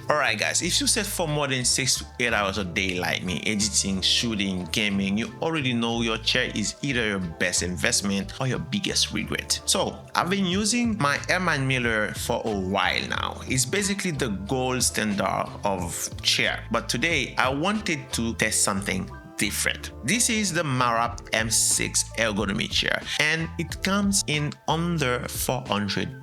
Alright guys, if you set for more than 6 to 8 hours a day like me, editing, shooting, gaming, you already know your chair is either your best investment or your biggest regret. So I've been using my Herman Miller for a while now. It's basically the gold standard of chair, but today I wanted to test something different. This is the Marrap M6 ergonomic chair and it comes in under $400.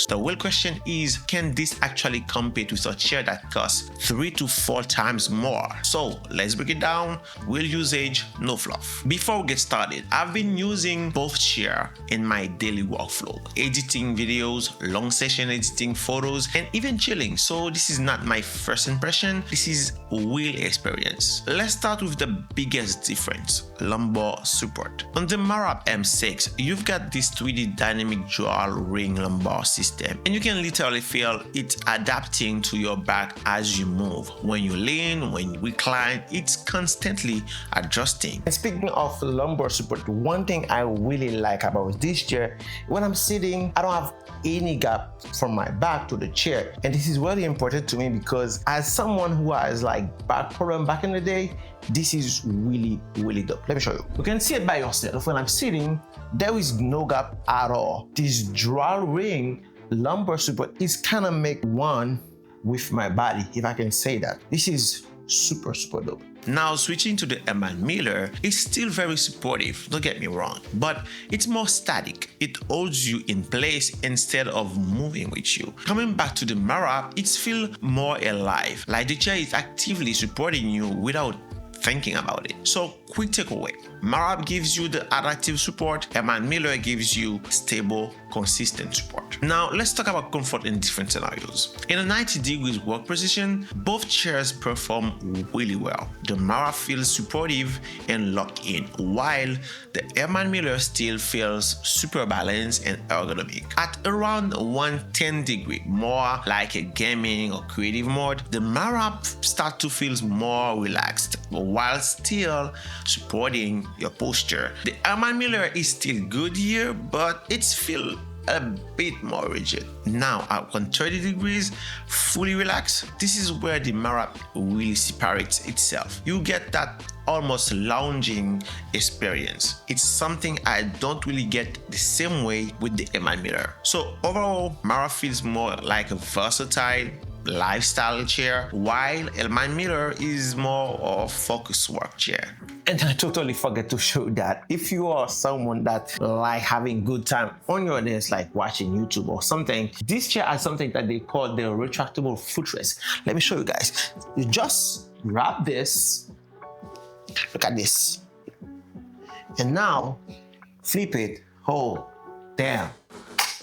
The real question is, can this actually compete with a chair that costs 3 to 4 times more? So let's break it down. Real usage, no fluff. Before we get started, I've been using both chairs in my daily workflow, editing videos, long session editing photos, and even chilling. So this is not my first impression, this is real experience. Let's start with the biggest difference, lumbar support. On the Marrap M6, you've got this 3D dynamic dual ring lumbar system, and you can literally feel it adapting to your back as you move. When you lean, when you recline, it's constantly adjusting. And speaking of lumbar support, one thing I really like about this chair, when I'm sitting, I don't have any gap from my back to the chair, and this is really important to me because as someone who has like back problem back in the day, this is really dope. Let me show you. You can see it by yourself. When I'm sitting, there is no gap at all. This dual ring lumbar support is kind of make one with my body, if I can say that. This is super dope. Now switching to the Herman Miller, it's still very supportive, don't get me wrong, but it's more static. It holds you in place instead of moving with you. Coming back to the Marrap, it feels more alive, like the chair is actively supporting you without thinking about it. So quick takeaway, Marrap gives you the adaptive support, Herman Miller gives you stable, consistent support. Now let's talk about comfort in different scenarios. In a 90 degrees work position, both chairs perform really well. The Marrap feels supportive and locked in, while the Herman Miller still feels super balanced and ergonomic. At around 110 degree, more like a gaming or creative mode, the Marrap starts to feel more relaxed while still supporting your posture. The Herman Miller is still good here, but it's feel a bit more rigid. Now at 130 degrees, fully relaxed, this is where the Marrap really separates itself. You get that almost lounging experience. It's something I don't really get the same way with the Herman Miller. So overall, Marrap feels more like a versatile lifestyle chair, while Herman Miller is more of a focus work chair. And I totally forget to show that if you are someone that like having good time on your desk, like watching YouTube or something, this chair has something that they call the retractable footrest. Let me show you guys. You just grab this, look at this, and now flip it. Oh damn,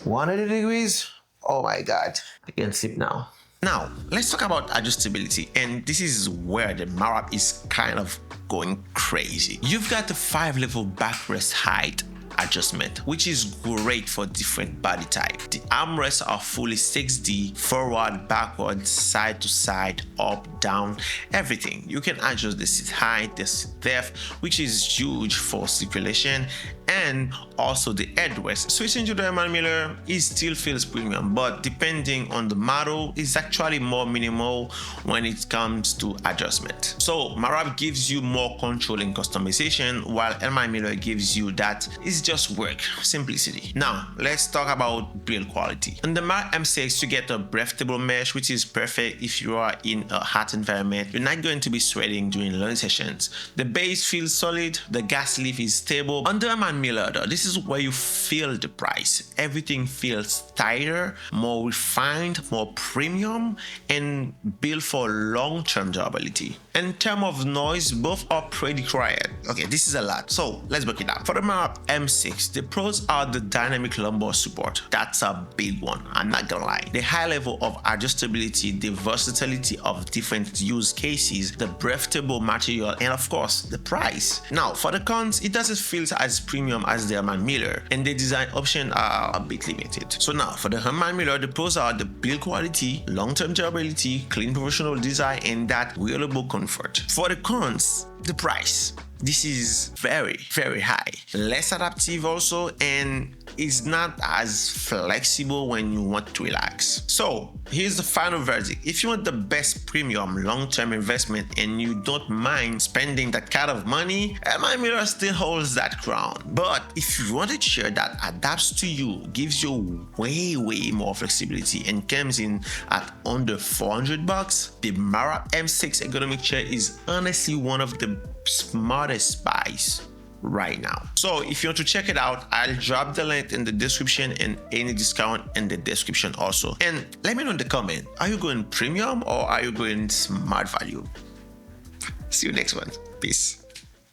180 degrees. Oh my god, I can sleep now. Now, let's talk about adjustability, and this is where the Marrap is kind of going crazy. You've got the 5-level backrest height adjustment, which is great for different body type. The armrests are fully 6D, forward, backward, side to side, up, down, everything. You can adjust the seat height, the seat depth, which is huge for circulation, and also the headrest. Switching to the Herman Miller, it still feels premium, but depending on the model, it's actually more minimal when it comes to adjustment. So Marrap gives you more control and customization, while Herman Miller gives you that it's just work, simplicity. Now let's talk about build quality. On the Marrap M6, you get a breathable mesh, which is perfect if you are in a hot environment. You're not going to be sweating during learning sessions. The base feels solid, the gas lift is stable. On the Herman Miller though, this is where you feel the price. Everything feels tighter, more refined, more premium, and built for long-term durability. In terms of noise, both are pretty quiet. Okay, this is a lot, so let's break it down. For the Marrap M6, the pros are the dynamic lumbar support. That's a big one, I'm not gonna lie. The high level of adjustability, the versatility of different use cases, the breathable material, and of course, the price. Now, for the cons, it doesn't feel as premium as the Herman Miller, and the design options are a bit limited. So now, for the Herman Miller, the pros are the build quality, long-term durability, clean professional design, and that wearable comfort. For the cons, the price. This is very, very high. Less adaptive also, and it's not as flexible when you want to relax. So here's the final verdict. If you want the best premium long-term investment and you don't mind spending that kind of money, Herman Miller still holds that crown. But if you want a chair that adapts to you, gives you way more flexibility, and comes in at under $400, the Marrap M6 ergonomic chair is honestly one of the smartest buys right now. So if you want to check it out, I'll drop the link in the description and any discount in the description also. And let me know in the comment, are you going premium or are you going smart value? See you next one. Peace.